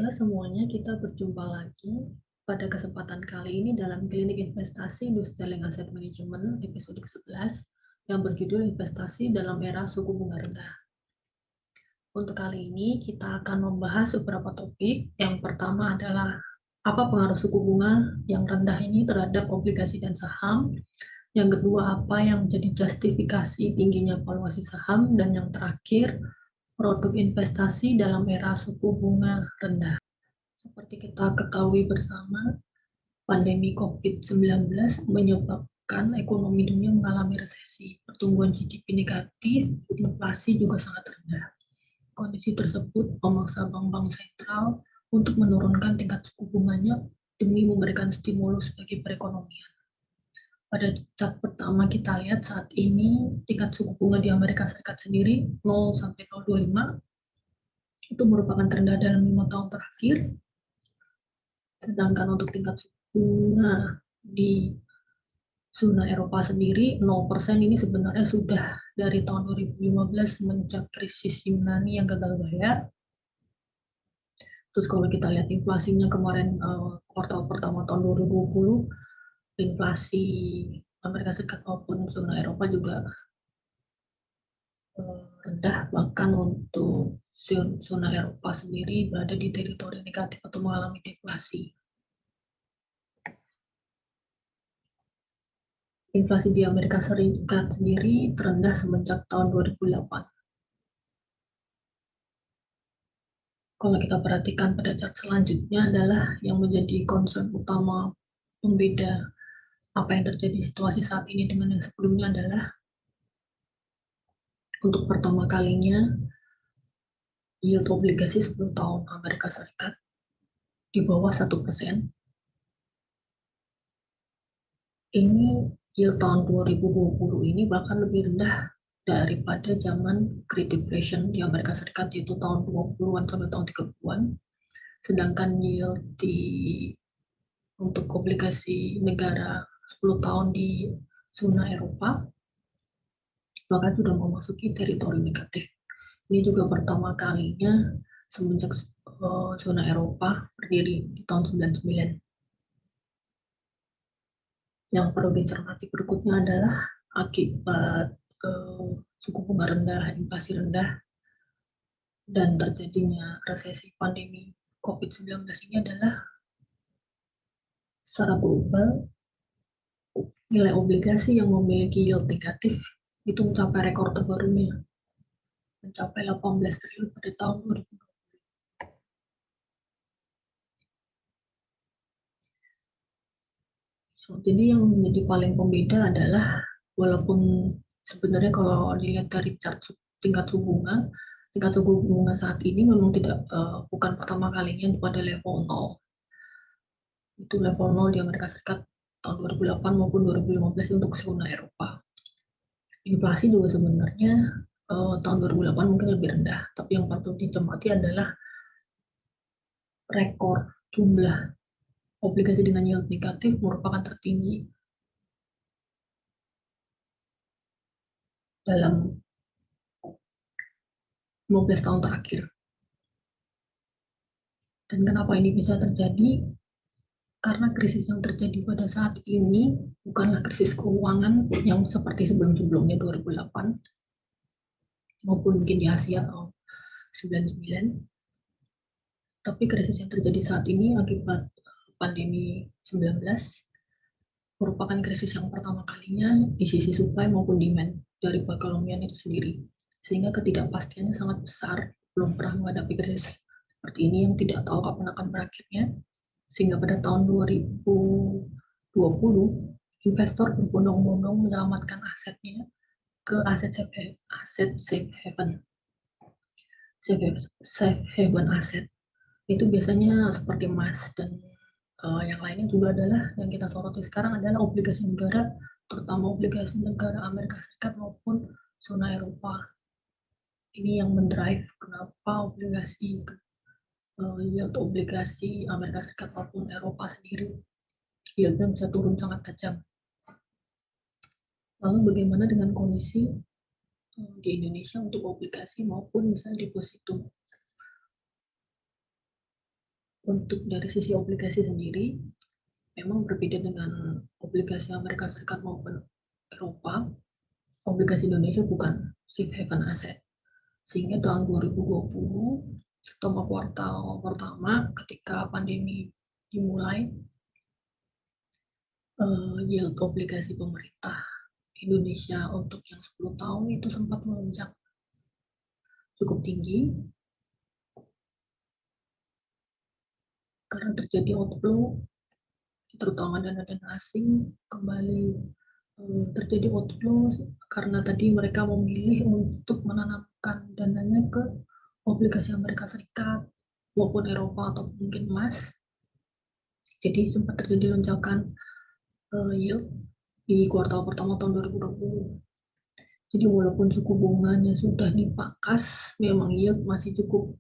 Halo semuanya, kita berjumpa lagi pada kesempatan kali ini dalam Klinik Investasi Industrial Asset Management episode ke-11 yang berjudul Investasi dalam Era Suku Bunga Rendah. Untuk kali ini kita akan membahas beberapa topik. Yang pertama adalah apa pengaruh suku bunga yang rendah ini terhadap obligasi dan saham. Yang kedua, apa yang menjadi justifikasi tingginya valuasi saham. Dan yang terakhir, produk investasi dalam era suku bunga rendah. Seperti kita ketahui bersama, pandemi COVID-19 menyebabkan ekonomi dunia mengalami resesi, pertumbuhan GDP negatif, inflasi juga sangat rendah. Kondisi tersebut memaksa bank-bank sentral untuk menurunkan tingkat suku bunganya demi memberikan stimulus bagi perekonomian. Pada chart pertama kita lihat saat ini tingkat suku bunga di Amerika Serikat sendiri 0 sampai 0,25 itu merupakan terendah dalam 5 tahun terakhir. Sedangkan untuk tingkat suku bunga di zona Eropa sendiri 0% ini sebenarnya sudah dari tahun 2015 semenjak krisis Yunani yang gagal bayar. Terus kalau kita lihat inflasinya kemarin kuartal pertama tahun 2020, inflasi Amerika Serikat maupun zona Eropa juga rendah, bahkan untuk zona Eropa sendiri berada di teritori negatif atau mengalami deflasi. Inflasi di Amerika Serikat sendiri terendah semenjak tahun 2008. Kalau kita perhatikan pada chart selanjutnya adalah yang menjadi concern utama pembeda apa yang terjadi situasi saat ini dengan yang sebelumnya adalah untuk pertama kalinya yield obligasi 10 tahun Amerika Serikat di bawah 1%. Ini yield tahun 2020 ini bahkan lebih rendah daripada zaman Great Depression di Amerika Serikat, yaitu tahun 20-an sampai tahun 30-an. Sedangkan yield untuk obligasi negara 10 tahun di zona Eropa bahkan sudah memasuki teritori negatif. Ini juga pertama kalinya semenjak zona Eropa berdiri di tahun 99. Yang perlu dicermati berikutnya adalah akibat suku bunga rendah, inflasi rendah, dan terjadinya resesi pandemi COVID-19 ini adalah secara global nilai obligasi yang memiliki yield negatif itu mencapai rekor terbarunya, mencapai 18 triliun pada tahun 2020. Jadi yang menjadi paling pembeda adalah walaupun sebenarnya kalau dilihat dari chart tingkat suku bunga saat ini memang bukan pertama kalinya pada level 0. Itu level 0 di Amerika Serikat tahun 2008 maupun 2015 untuk zona Eropa. Inflasi juga sebenarnya tahun 2008 mungkin lebih rendah, tapi yang patut dicermati adalah rekor jumlah obligasi dengan yield negatif merupakan tertinggi dalam 15 tahun terakhir. Dan kenapa ini bisa terjadi? Karena krisis yang terjadi pada saat ini bukanlah krisis keuangan yang seperti sebelum-sebelumnya 2008 maupun mungkin di Asia tahun 99. Tapi krisis yang terjadi saat ini akibat pandemi 19 merupakan krisis yang pertama kalinya di sisi supply maupun demand dari perekonomian itu sendiri. Sehingga ketidakpastiannya sangat besar, belum pernah menghadapi krisis seperti ini yang tidak tahu kapan akan berakhirnya. Sehingga pada tahun 2020, investor berbondong-bondong menyelamatkan asetnya ke aset safe haven. Safe haven aset itu biasanya seperti emas dan yang lainnya juga adalah yang kita soroti sekarang adalah obligasi negara, terutama obligasi negara Amerika Serikat maupun zona Eropa. Ini yang mendrive kenapa yield obligasi Amerika Serikat maupun Eropa sendiri yieldnya bisa turun sangat tajam. Lalu bagaimana dengan kondisi di Indonesia untuk obligasi maupun misalnya deposito? Untuk dari sisi obligasi sendiri, memang berbeda dengan obligasi Amerika Serikat maupun Eropa. Obligasi Indonesia bukan safe haven asset. Sehingga tahun 2020, terutama kuartal pertama ketika pandemi dimulai, yield obligasi pemerintah Indonesia untuk yang 10 tahun itu sempat melonjak cukup tinggi karena terjadi outflow, terutama dana-dana asing kembali terjadi outflow karena tadi mereka memilih untuk menanamkan dananya ke obligasi Amerika Serikat maupun Eropa atau mungkin emas. Jadi sempat terjadi lonjakan yield di kuartal pertama tahun 2020. Jadi walaupun suku bunganya sudah dipangkas, memang yield masih cukup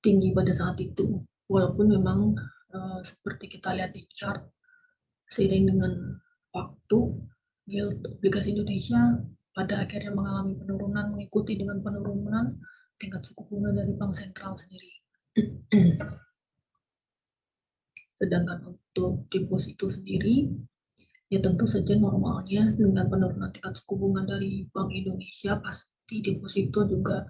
tinggi pada saat itu. Walaupun memang seperti kita lihat di chart, seiring dengan waktu, yield obligasi Indonesia pada akhirnya mengalami penurunan mengikuti dengan penurunan tingkat suku bunga dari Bank Sentral sendiri. Sedangkan untuk deposito sendiri, ya tentu saja normalnya dengan penurunan tingkat suku bunga dari Bank Indonesia pasti deposito juga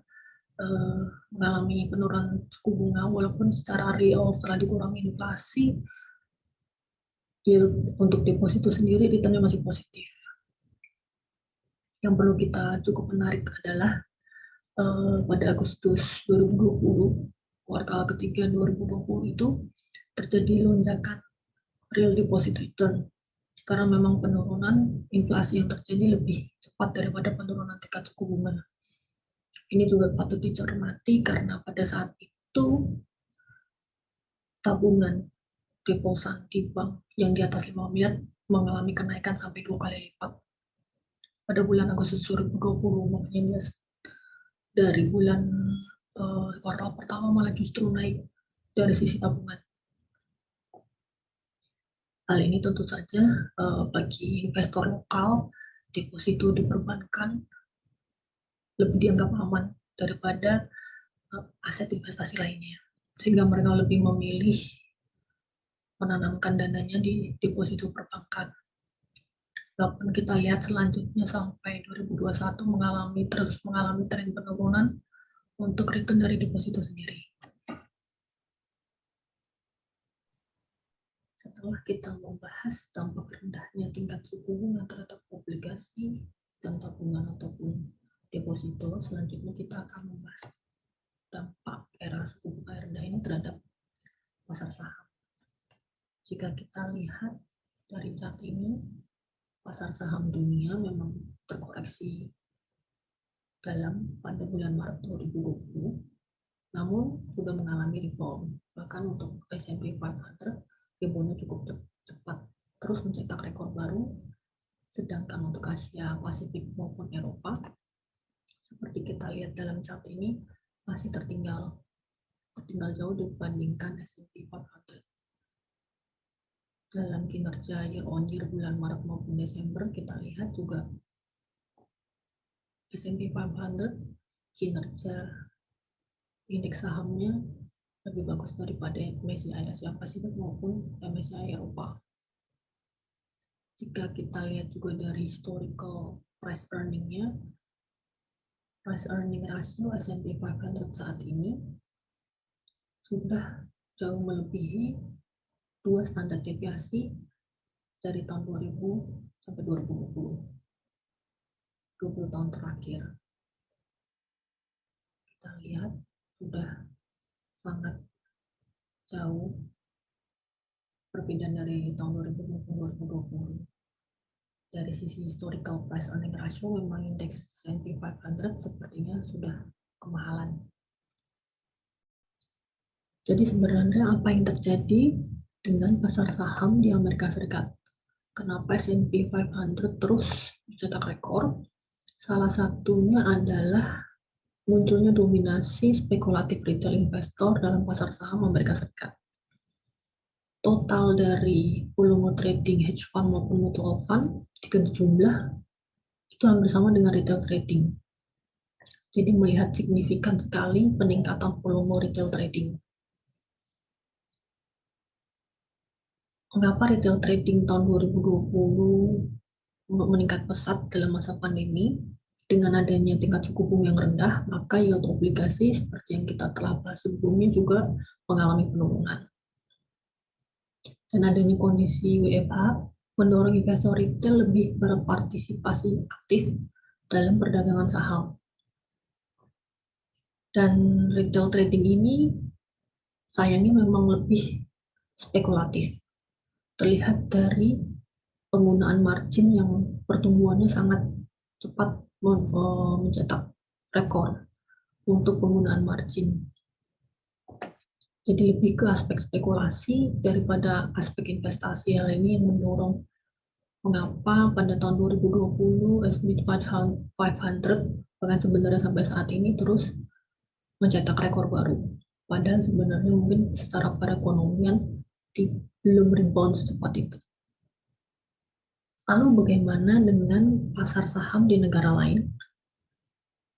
mengalami penurunan suku bunga, walaupun secara real setelah dikurangi inflasi, yield untuk deposito sendiri returnnya masih positif. Yang perlu kita cukup menarik adalah pada Agustus 2020, kuartal ketiga 2020 itu terjadi lonjakan real deposit return karena memang penurunan inflasi yang terjadi lebih cepat daripada penurunan tingkat suku bunga. Ini juga patut dicermati karena pada saat itu tabungan deposan di bank yang di atas 5 miliar mengalami kenaikan sampai 2 kali lipat pada bulan Agustus 2020. Makanya dari bulan kuartal pertama malah justru naik dari sisi tabungan. Hal ini tentu saja bagi investor lokal, deposito di perbankan lebih dianggap aman daripada aset investasi lainnya. Sehingga mereka lebih memilih menanamkan dananya di deposito perbankan. Walaupun kita lihat selanjutnya sampai 2021 terus mengalami tren penurunan untuk return dari deposito sendiri. Setelah kita membahas dampak rendahnya tingkat suku bunga terhadap obligasi dan tabungan ataupun deposito, selanjutnya kita akan membahas dampak era suku bunga rendah ini terhadap pasar saham. Jika kita lihat dari chart ini, pasar saham dunia memang terkoreksi dalam pada bulan Maret 2020, namun sudah mengalami rebound. Bahkan untuk S&P 500, reboundnya cukup cepat, terus mencetak rekor baru. Sedangkan untuk Asia Pasifik maupun Eropa, seperti kita lihat dalam chart ini, masih tertinggal jauh dibandingkan S&P 500. Dalam kinerja year on year bulan Maret maupun Desember, kita lihat juga S&P 500 kinerja indeks sahamnya lebih bagus daripada MSCI Asia Pasifik maupun MSCI Eropa. Jika kita lihat juga dari historical price earning-nya, price earning ratio S&P 500 saat ini sudah jauh melebihi 2 standar deviasi dari tahun 2000 sampai 2020. 20 tahun terakhir. Kita lihat sudah sangat jauh perbedaan dari tahun 2020. Dari sisi historical price earning ratio, memang indeks S&P 500 sepertinya sudah kemahalan. Jadi sebenarnya apa yang terjadi dengan pasar saham di Amerika Serikat? Kenapa S&P 500 terus mencetak rekor? Salah satunya adalah munculnya dominasi spekulatif retail investor dalam pasar saham Amerika Serikat. Total dari volume trading hedge fund maupun mutual fund diganti jumlah itu hampir sama dengan retail trading. Jadi melihat signifikan sekali peningkatan volume retail trading. Mengapa retail trading tahun 2020 meningkat pesat dalam masa pandemi? Dengan adanya tingkat suku bunga yang rendah, maka yield obligasi seperti yang kita telah bahas sebelumnya juga mengalami penurunan. Dan adanya kondisi WFH mendorong investor retail lebih berpartisipasi aktif dalam perdagangan saham. Dan retail trading ini sayangnya memang lebih spekulatif. Terlihat dari penggunaan margin yang pertumbuhannya sangat cepat mencetak rekor untuk penggunaan margin. Jadi lebih ke aspek spekulasi daripada aspek investasi. Hal ini yang mendorong mengapa pada tahun 2020 S&P 500 bahkan sebenarnya sampai saat ini terus mencetak rekor baru. Padahal sebenarnya mungkin secara perekonomian belum rebound secepat itu. Lalu bagaimana dengan pasar saham di negara lain?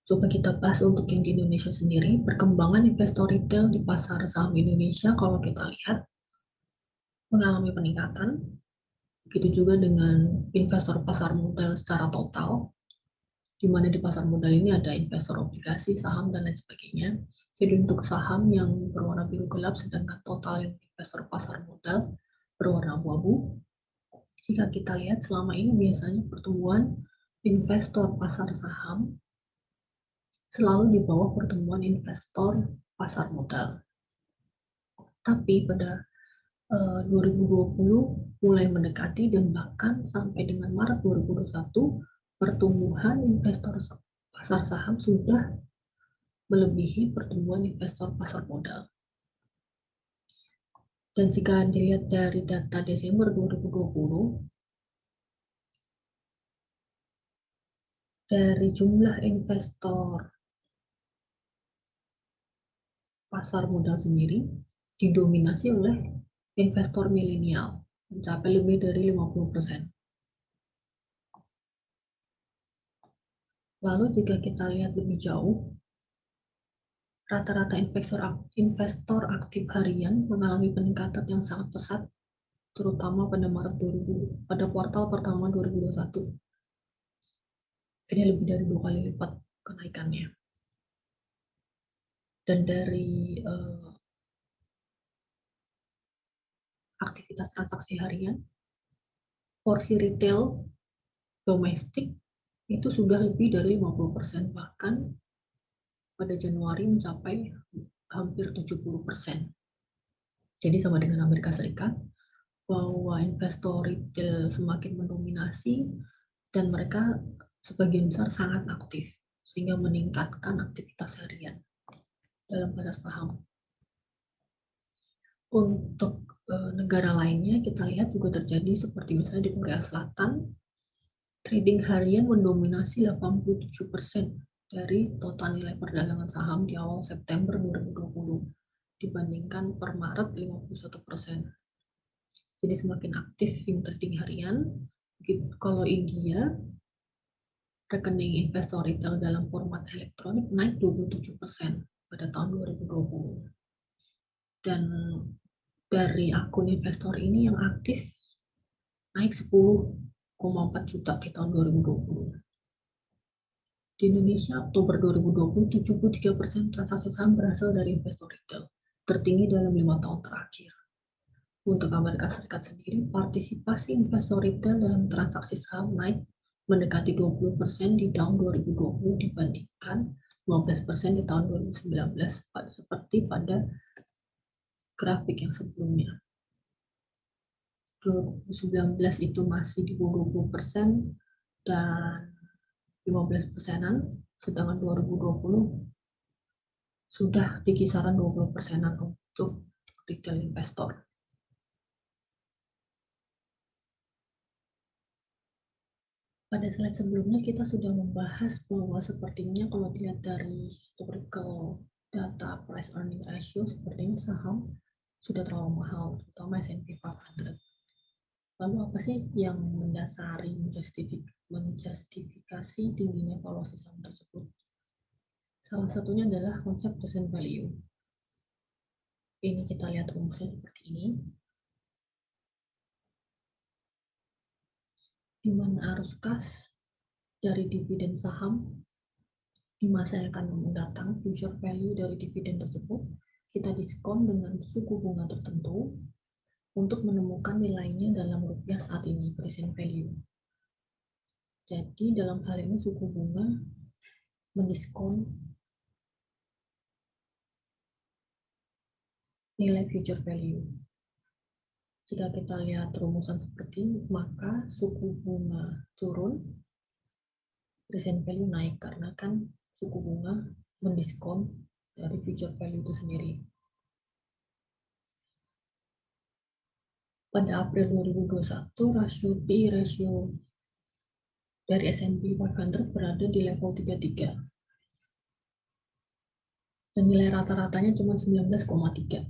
Coba kita bahas untuk yang di Indonesia sendiri. Perkembangan investor retail di pasar saham Indonesia kalau kita lihat mengalami peningkatan. Begitu juga dengan investor pasar modal secara total, di mana di pasar modal ini ada investor obligasi, saham, dan lain sebagainya. Jadi untuk saham yang berwarna biru gelap, sedangkan total yang investor pasar modal berwarna abu-abu. Jika kita lihat selama ini biasanya pertumbuhan investor pasar saham selalu di bawah pertumbuhan investor pasar modal. Tapi pada 2020 mulai mendekati dan bahkan sampai dengan Maret 2021 pertumbuhan investor pasar saham sudah melebihi pertumbuhan investor pasar modal. Dan jika dilihat dari data Desember 2020, dari jumlah investor pasar modal sendiri didominasi oleh investor milenial, mencapai lebih dari 50%. Lalu jika kita lihat lebih jauh, rata-rata investor aktif harian mengalami peningkatan yang sangat pesat, terutama pada Maret 2000, pada kuartal pertama 2021. Ini lebih dari 2 kali lipat kenaikannya. Dan dari aktivitas transaksi harian, porsi retail domestik itu sudah lebih dari 50%, bahkan pada Januari mencapai hampir 70%. Jadi sama dengan Amerika Serikat, bahwa investor retail semakin mendominasi dan mereka sebagian besar sangat aktif sehingga meningkatkan aktivitas harian dalam pasar saham. Untuk negara lainnya kita lihat juga terjadi seperti misalnya di Korea Selatan, trading harian mendominasi 87% dari total nilai perdagangan saham di awal September 2020 dibandingkan per Maret 51%. Jadi semakin aktif yang trading harian. Kalau India, rekening investor retail dalam format elektronik naik 27% pada tahun 2020. Dan dari akun investor ini yang aktif naik 10,4 juta di tahun 2020. Di Indonesia, Oktober 2020, 73% transaksi saham berasal dari investor retail, tertinggi dalam 5 tahun terakhir. Untuk Amerika Serikat sendiri, partisipasi investor retail dalam transaksi saham naik mendekati 20% di tahun 2020 dibandingkan 15% di tahun 2019, seperti pada grafik yang sebelumnya. 2019 itu masih di bawah 20% dan 15%-an, sedangkan 2020 sudah di kisaran 20%-an untuk retail investor. Pada slide sebelumnya kita sudah membahas bahwa sepertinya kalau dilihat dari historical data price earning ratio, sepertinya saham sudah terlalu mahal, terutama S&P 500. Lalu apa sih yang mendasari menjustifikasi tingginya valuasi saham tersebut? Salah satunya adalah konsep present value. Ini kita lihat rumusnya seperti ini. di mana arus kas dari dividen saham di masa yang akan mendatang, future value dari dividen tersebut, kita diskon dengan suku bunga tertentu untuk menemukan nilainya dalam rupiah saat ini, present value. Jadi dalam hal ini suku bunga mendiskon nilai future value. Jika kita lihat rumusan seperti ini, maka suku bunga turun, present value naik, karena kan suku bunga mendiskon dari future value itu sendiri. Pada April 2021, rasio PI rasio dari S&P 500 berada di level 33. Dan nilai rata-ratanya cuma 19,3.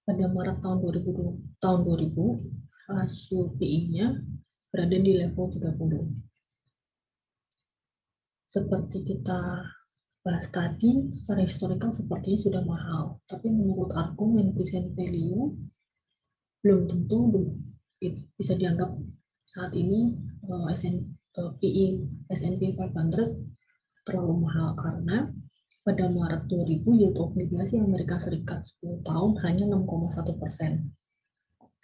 Pada Maret tahun 2000, rasio PI-nya berada di level 30. Seperti kita bahas tadi, secara historical sepertinya sudah mahal, tapi menurut argumen present value, belum tentu bisa dianggap saat ini PI S&P 500 terlalu mahal, karena pada Maret 2000 yield obligasi Amerika Serikat 10 tahun hanya 6,1%.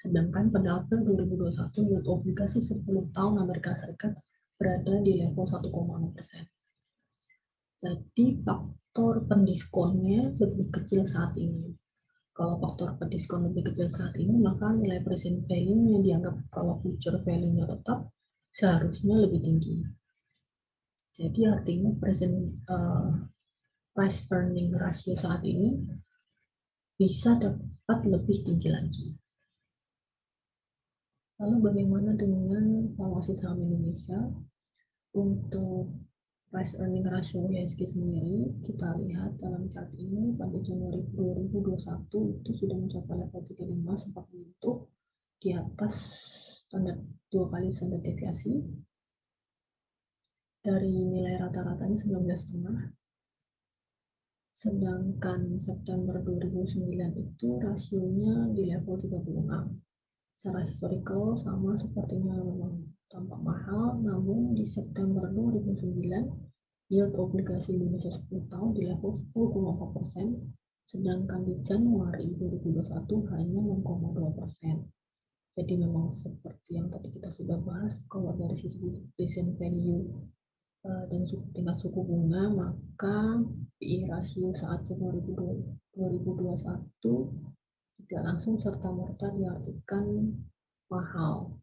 Sedangkan pada April 2021 yield obligasi 10 tahun Amerika Serikat berada di level 1,6%. Jadi faktor pendiskonnya lebih kecil saat ini. Kalau faktor pendiskon lebih kecil saat ini, maka nilai present value-nya dianggap kalau future value-nya tetap seharusnya lebih tinggi. Jadi artinya price earning ratio saat ini bisa dapat lebih tinggi lagi. Lalu bagaimana dengan valuasi saham Indonesia? Untuk price earning ratio IHSG sendiri, kita lihat dalam chart ini pada Januari 2021 itu sudah mencapai level 35, sempat menyentuh di atas standar 2 kali standar deviasi dari nilai rata-ratanya 19,5. Sedangkan September 2009 itu rasionya di level 36. Secara historical sama sepertinya memang tampak mahal, namun di September 2009 yield obligasi Indonesia 10 tahun di level 10,4%, sedangkan di Januari 2021 hanya 6,2%. Jadi memang seperti yang tadi kita sudah bahas, kalau dari sisi present value dan tingkat suku bunga, maka PI rasio saat Januari 2021 tidak langsung serta-merta diartikan mahal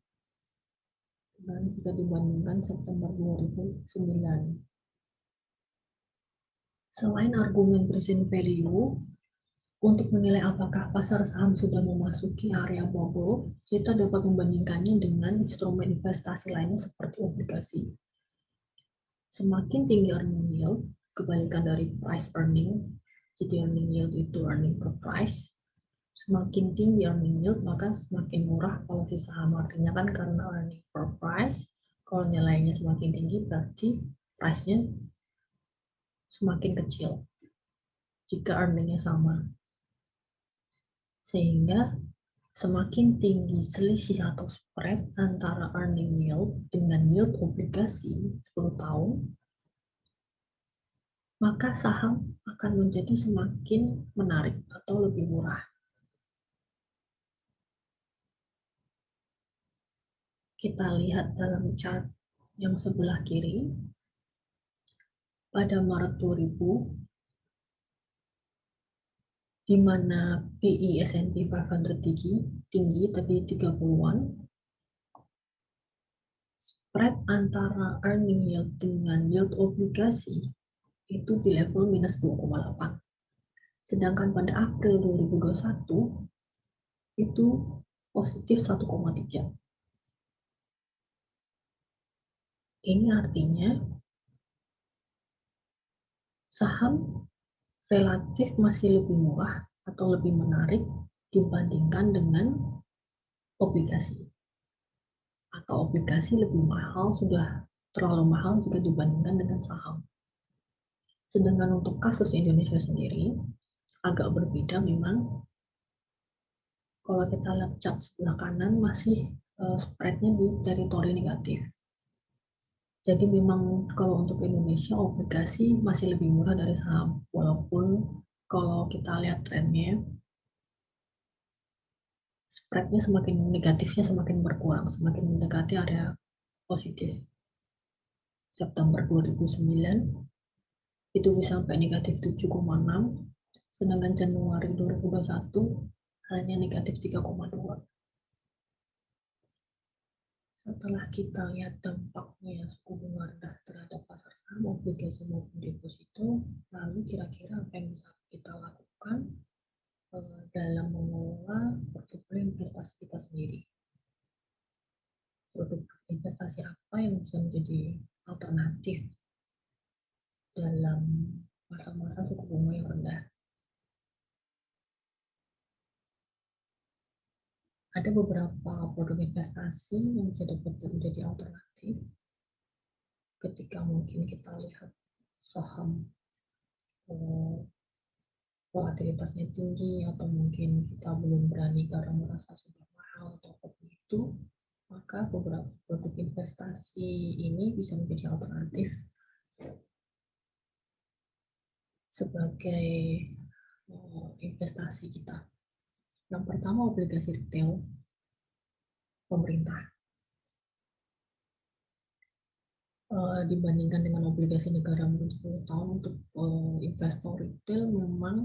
dan jika dibandingkan September 2009. Selain argumen present value, untuk menilai apakah pasar saham sudah memasuki area bubble, kita dapat membandingkannya dengan instrumen investasi lainnya seperti obligasi. Semakin tinggi earning yield, kebalikan dari price earning, jadi earning yield itu earning per price, semakin tinggi earning yield maka semakin murah valuasi saham. Artinya kan karena earning per price, kalau nilainya semakin tinggi berarti price-nya semakin kecil jika earning-nya sama. Sehingga semakin tinggi selisih atau spread antara earning yield dengan yield obligasi 10 tahun, maka saham akan menjadi semakin menarik atau lebih murah. Kita lihat dalam chart yang sebelah kiri, pada Maret 2000, di mana PI S&P 500 tinggi tapi 30-an, spread antara earning yield dengan yield obligasi itu di level minus 2,8. Sedangkan pada April 2021 itu positif 1,3. Ini artinya saham relatif masih lebih murah atau lebih menarik dibandingkan dengan obligasi. Atau obligasi lebih mahal, sudah terlalu mahal jika dibandingkan dengan saham. Sedangkan untuk kasus Indonesia sendiri agak berbeda memang. Kalau kita lihat chart sebelah kanan masih spreadnya di teritori negatif. Jadi memang kalau untuk Indonesia obligasi masih lebih murah dari saham, walaupun kalau kita lihat trennya, spreadnya semakin negatifnya semakin berkurang, semakin mendekati area positif. September 2009 itu bisa sampai negatif 7,6, sedangkan Januari 2021 hanya negatif 3,2. Setelah kita lihat dampaknya suku bunga rendah terhadap pasar saham, obligasi maupun deposito, lalu kira-kira apa yang bisa kita lakukan dalam mengelola portofolio investasi kita sendiri. Produk investasi apa yang bisa menjadi alternatif dalam masa-masa suku bunga yang rendah? Ada beberapa produk investasi yang bisa dapat menjadi alternatif ketika mungkin kita lihat saham volatilitasnya tinggi atau mungkin kita belum berani karena merasa sudah mahal atau apapun itu, maka beberapa produk investasi ini bisa menjadi alternatif sebagai investasi kita. Yang pertama, obligasi retail pemerintah. Dibandingkan dengan obligasi negara mungkin 10 tahun, untuk investor retail memang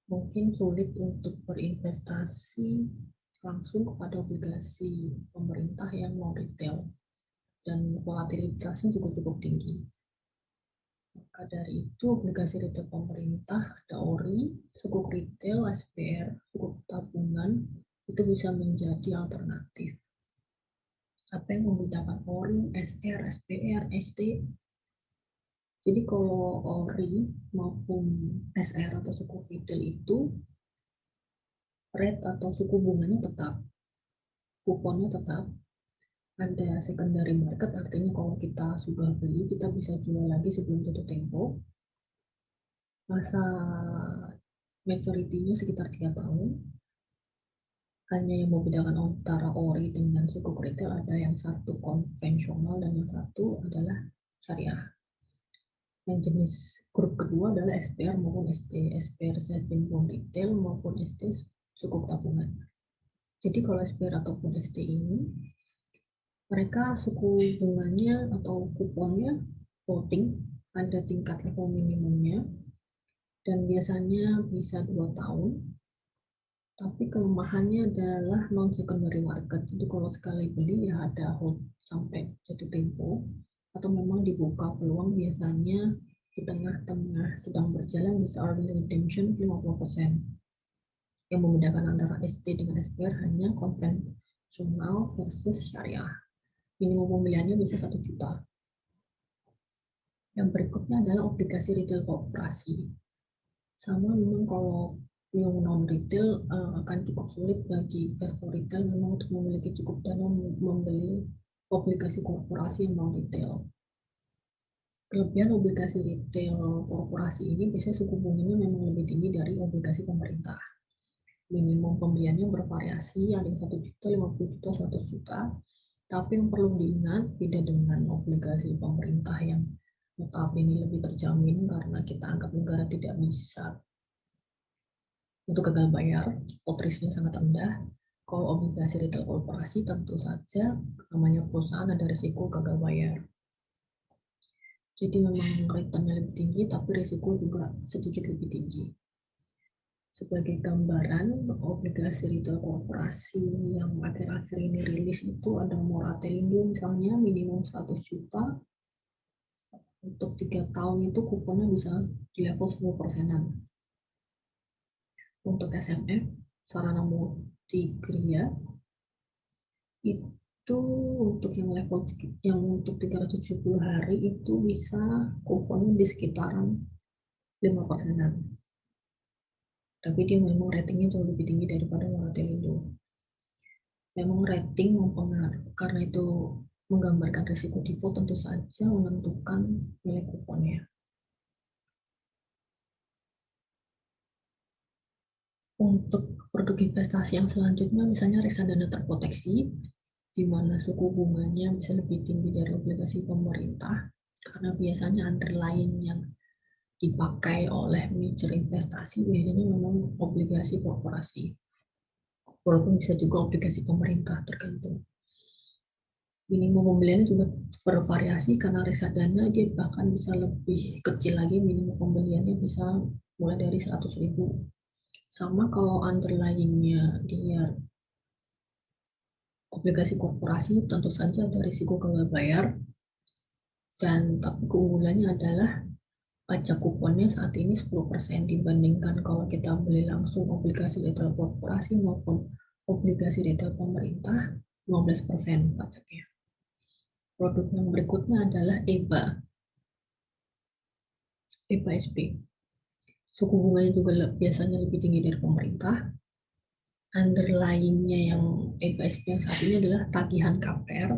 mungkin sulit untuk berinvestasi langsung kepada obligasi pemerintah yang non retail dan volatilitasnya juga cukup tinggi. Maka dari itu obligasi retail pemerintah ada ORI, sukuk retail, SPR, sukuk tabungan itu bisa menjadi alternatif. Apa yang membedakan ORI, SR, SPR, ST? Jadi kalau ORI maupun SR atau sukuk retail itu rate atau suku bunganya tetap, kuponnya tetap. Ada secondary market, artinya kalau kita sudah beli kita bisa jual lagi sebelum jatuh tempo. Masa maturity-nya sekitar 3 tahun. Hanya yang membedakan antara ORI dengan sukuk retail ada yang satu konvensional dan yang satu adalah syariah. Yang jenis grup kedua adalah SPR maupun ST, SPR saving bond retail maupun ST sukuk tabungan. Jadi kalau SPR ataupun ST ini mereka suku bunganya atau kuponnya floating, ada tingkat level minimumnya dan biasanya bisa 2 tahun. Tapi kelemahannya adalah non secondary market. Jadi kalau sekali beli ya ada hold sampai jatuh tempo, atau memang dibuka peluang biasanya di tengah-tengah sedang berjalan bisa early redemption 50%. Yang membedakan antara ST dengan SPR hanya konvensional versus syariah. Minimum pembeliannya bisa 1 juta. Yang berikutnya adalah obligasi retail korporasi. Sama memang kalau yang non retail akan cukup sulit bagi investor retail memang untuk memiliki cukup dana membeli obligasi korporasi yang non retail. Kelebihan obligasi retail korporasi ini biasanya suku bunganya memang lebih tinggi dari obligasi pemerintah. Minimum pembeliannya bervariasi, ada yang 1 juta, 50 juta, 100 juta. Tapi yang perlu diingat, beda dengan obligasi pemerintah yang notabene lebih terjamin karena kita anggap negara tidak bisa untuk gagal bayar, default risk-nya sangat rendah. Kalau obligasi retail korporasi tentu saja namanya perusahaan ada risiko gagal bayar. Jadi memang return-nya lebih tinggi, tapi risiko juga sedikit lebih tinggi. Sebagai gambaran, obligasi retail korporasi yang akhir-akhir ini rilis itu ada Moratelindo misalnya minimum 100 juta. Untuk 3 tahun itu kuponnya bisa di level 10%-an. Untuk SMF, Sarana Multigria, itu untuk yang level yang untuk 370 hari itu bisa kuponnya di sekitaran 5%-an. Tapi dia memang ratingnya jauh lebih tinggi daripada Moratelindo. Memang rating mempengaruhi, karena itu menggambarkan risiko default, tentu saja menentukan nilai kuponnya. Untuk produk investasi yang selanjutnya, misalnya reksadana terproteksi, di mana suku bunganya bisa lebih tinggi dari obligasi pemerintah, karena biasanya underlying yang dipakai oleh manajer investasi biasanya memang obligasi korporasi, walaupun bisa juga obligasi pemerintah, tergantung. Minimum pembeliannya juga bervariasi karena reksadana dia bahkan bisa lebih kecil lagi, minimum pembeliannya bisa mulai dari 100.000. Sama kalau underlyingnya dia obligasi korporasi, tentu saja ada risiko gagal bayar, dan tapi keunggulannya adalah pajak kuponnya saat ini 10% dibandingkan kalau kita beli langsung obligasi retail korporasi maupun obligasi retail pemerintah 15% pajaknya. Produk yang berikutnya adalah EBA SP. Suku bunganya juga biasanya lebih tinggi dari pemerintah. Underlyingnya yang EBA SP yang saat ini adalah tagihan KPR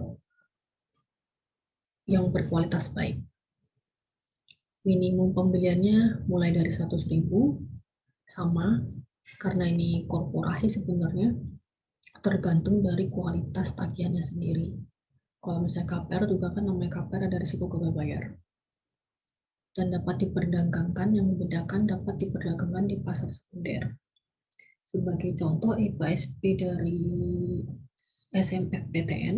yang berkualitas baik. Minimum pembeliannya mulai dari 100.000, sama karena ini korporasi sebenarnya tergantung dari kualitas tagihannya sendiri. Kalau misalnya KPR juga kan namanya KPR ada risiko gagal bayar. Dan dapat diperdagangkan, yang membedakan dapat diperdagangkan di pasar sekunder. Sebagai contoh, EBA SP dari SMFPTN,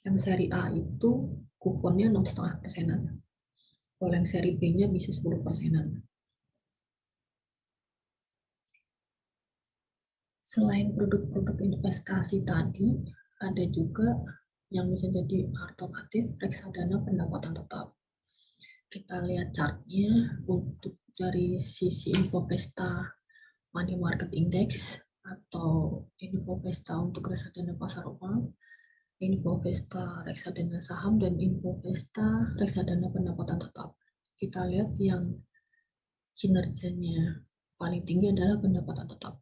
yang seri A itu kuponnya 6,5%. Kalau yang seri B-nya bisa 10%. Selain produk-produk investasi tadi, ada juga yang bisa jadi alternatif reksadana pendapatan tetap. Kita lihat chartnya. Untuk dari sisi Infovesta Money Market Index atau Infovesta untuk reksadana pasar uang, Infovesta reksadana saham, dan Infovesta reksadana pendapatan tetap. Kita lihat yang kinerjanya paling tinggi adalah pendapatan tetap.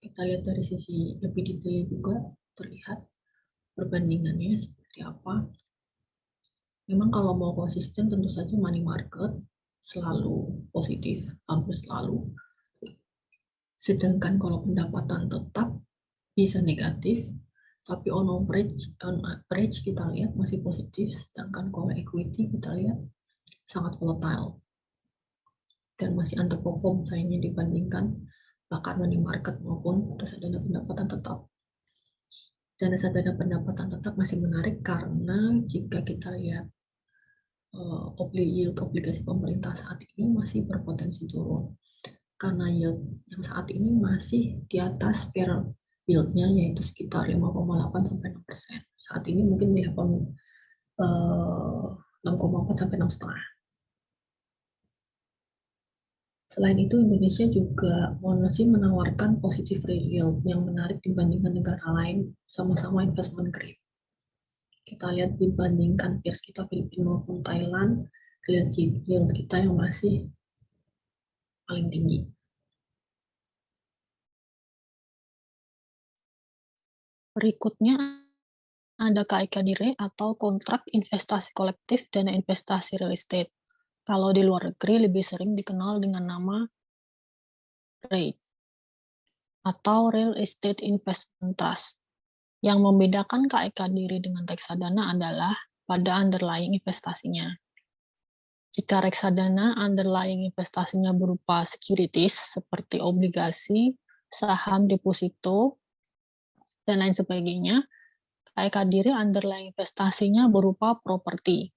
Kita lihat dari sisi lebih detail juga, terlihat perbandingannya seperti apa. Memang kalau mau konsisten tentu saja money market selalu positif, hampir selalu. Sedangkan kalau pendapatan tetap bisa negatif, tapi on average kita lihat masih positif. Sedangkan kalau equity kita lihat sangat volatile dan masih underperform sayangnya dibandingkan bahkan money market maupun reksadana pendapatan tetap. Dan reksadana pendapatan tetap masih menarik karena jika kita lihat yield obligasi pemerintah saat ini masih berpotensi turun, karena yield yang saat ini masih di atas peer yield-nya, yaitu sekitar 5,8-6%. Saat ini mungkin di level 6,4-6,5. Selain itu, Indonesia juga masih menawarkan positive real yield yang menarik dibandingkan negara lain sama-sama investment grade. Kita lihat dibandingkan peers kita Filipina maupun Thailand, yield kita yang masih paling tinggi. Berikutnya ada KIKDIRE atau kontrak investasi kolektif dana investasi real estate. Kalau di luar negeri lebih sering dikenal dengan nama REIT atau Real Estate Investment Trust. Yang membedakan KIKDIRE dengan reksadana adalah pada underlying investasinya. Jika reksadana underlying investasinya berupa securities seperti obligasi, saham deposito, dan lain sebagainya, KIKDIRE underlying investasinya berupa properti.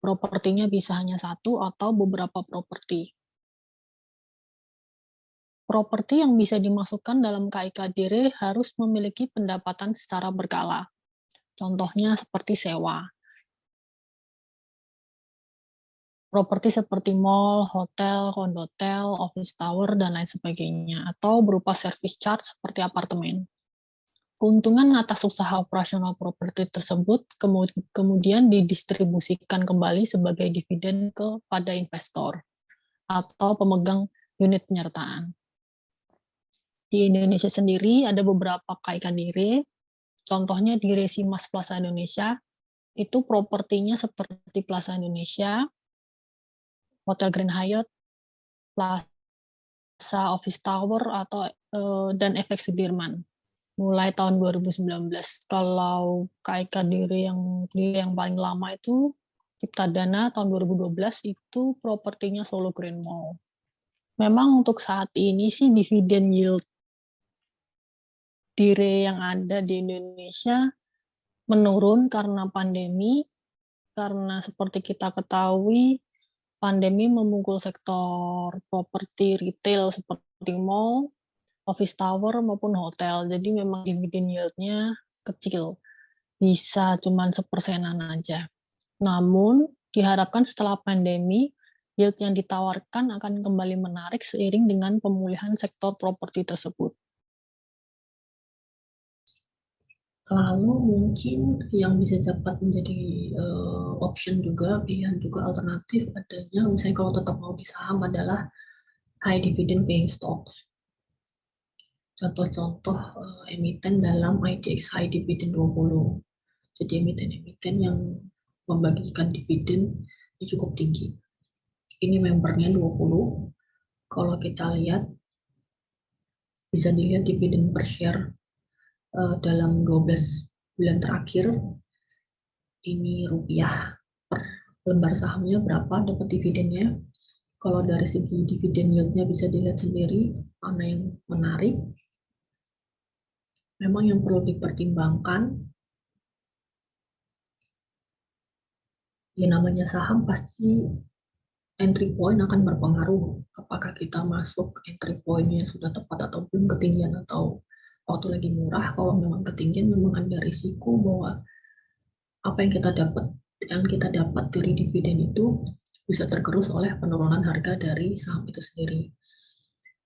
Propertinya bisa hanya satu atau beberapa properti. Properti yang bisa dimasukkan dalam KIKDIRE harus memiliki pendapatan secara berkala. Contohnya seperti sewa. Properti seperti mall, hotel, kondotel, office tower, dan lain sebagainya. Atau berupa service charge seperti apartemen. Keuntungan atas usaha operasional properti tersebut kemudian didistribusikan kembali sebagai dividen kepada investor atau pemegang unit penyertaan. Di Indonesia sendiri ada beberapa KIKDIRE, contohnya di Resimas Plaza Indonesia, itu propertinya seperti Plaza Indonesia, Hotel Grand Hyatt, Plaza Office Tower atau dan efek Sudirman mulai tahun 2019. Kalau Kak Eka yang paling lama itu Ciptadana tahun 2012 itu propertinya Solo Grand Mall. Memang untuk saat ini sih dividen yield DIRE yang ada di Indonesia menurun karena pandemi, karena seperti kita ketahui pandemi memukul sektor properti retail seperti mall, office tower maupun hotel. Jadi memang dividen yield-nya kecil, bisa cuman 1%-an aja. Namun diharapkan setelah pandemi, yield yang ditawarkan akan kembali menarik seiring dengan pemulihan sektor properti tersebut. Lalu mungkin yang bisa dapat menjadi option juga, pilihan juga alternatif adanya, misalnya kalau tetap mau di saham adalah high dividend paying stocks. Contoh-contoh emiten dalam IDX High Dividend 20. Jadi emiten-emiten yang membagikan dividen yang cukup tinggi. Ini membernya 20. Kalau kita lihat, bisa dilihat dividen per share dalam 12 bulan terakhir. Ini rupiah per lembar sahamnya berapa dapat dividennya. Kalau dari segi dividen yieldnya bisa dilihat sendiri mana yang menarik. Memang yang perlu dipertimbangkan, ya namanya saham pasti entry point akan berpengaruh. Apakah kita masuk entry point-nya sudah tepat atau belum, ketinggian atau waktu lagi murah. Kalau memang ketinggian memang ada risiko bahwa apa yang kita dapat dari dividen itu bisa tergerus oleh penurunan harga dari saham itu sendiri.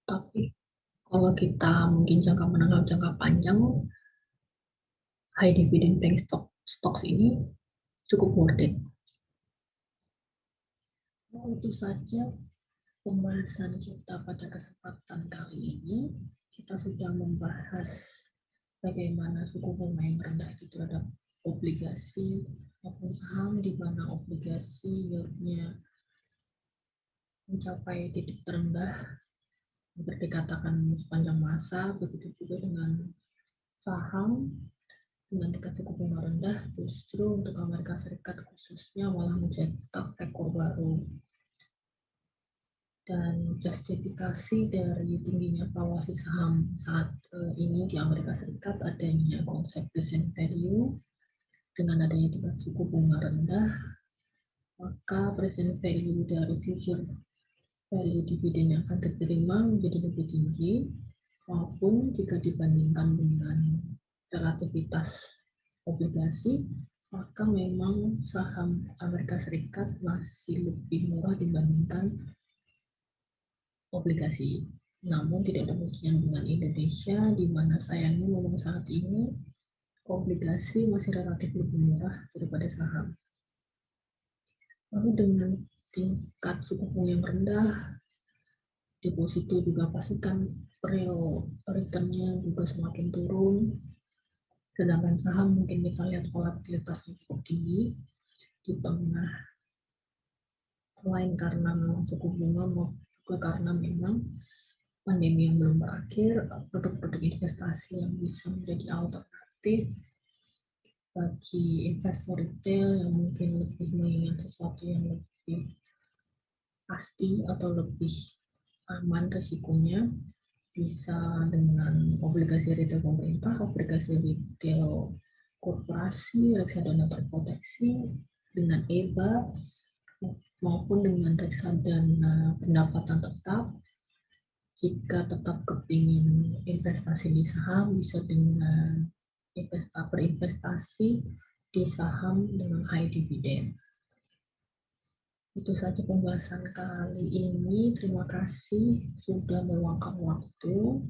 Tapi kalau kita mungkin jangka menengah jangka panjang, high dividend paying stocks ini cukup worth it. Nah, itu saja pembahasan kita pada kesempatan kali ini. Kita sudah membahas bagaimana suku bunga yang rendah itu terhadap obligasi maupun saham, di mana obligasi yieldnya mencapai titik terendah seperti dikatakan sepanjang masa. Begitu juga dengan saham dengan tingkat suku bunga rendah, justru untuk Amerika Serikat khususnya malah mencetak rekor baru. Dan justifikasi dari tingginya valuasi saham saat ini di Amerika Serikat adanya konsep present value. Dengan adanya tingkat suku bunga rendah, maka present value dari future value dividen yang akan diterima menjadi lebih tinggi, maupun jika dibandingkan dengan relativitas obligasi, maka memang saham Amerika Serikat masih lebih murah dibandingkan obligasi. Namun tidak demikian dengan Indonesia, di mana sayangnya memang saat ini obligasi masih relatif lebih murah daripada saham. Lalu dengan tingkat suku bunga yang rendah, deposito juga pastikan real return-nya juga semakin turun. Sedangkan saham mungkin kita lihat volatilitasnya cukup tinggi di tengah, selain karena suku bunga juga karena memang pandemi yang belum berakhir, produk-produk investasi yang bisa menjadi alternatif bagi investor retail yang mungkin lebih mengingat sesuatu yang lebih pasti atau lebih aman risikonya, bisa dengan obligasi retail pemerintah, obligasi retail korporasi, reksadana terproteksi, dengan EBA, maupun dengan reksadana pendapatan tetap. Jika tetap kepingin investasi di saham, bisa dengan berinvestasi di saham dengan high dividend. Itu saja pembahasan kali ini. Terima kasih sudah meluangkan waktu.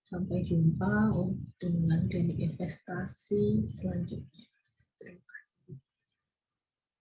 Sampai jumpa dengan klinik investasi selanjutnya. Terima kasih.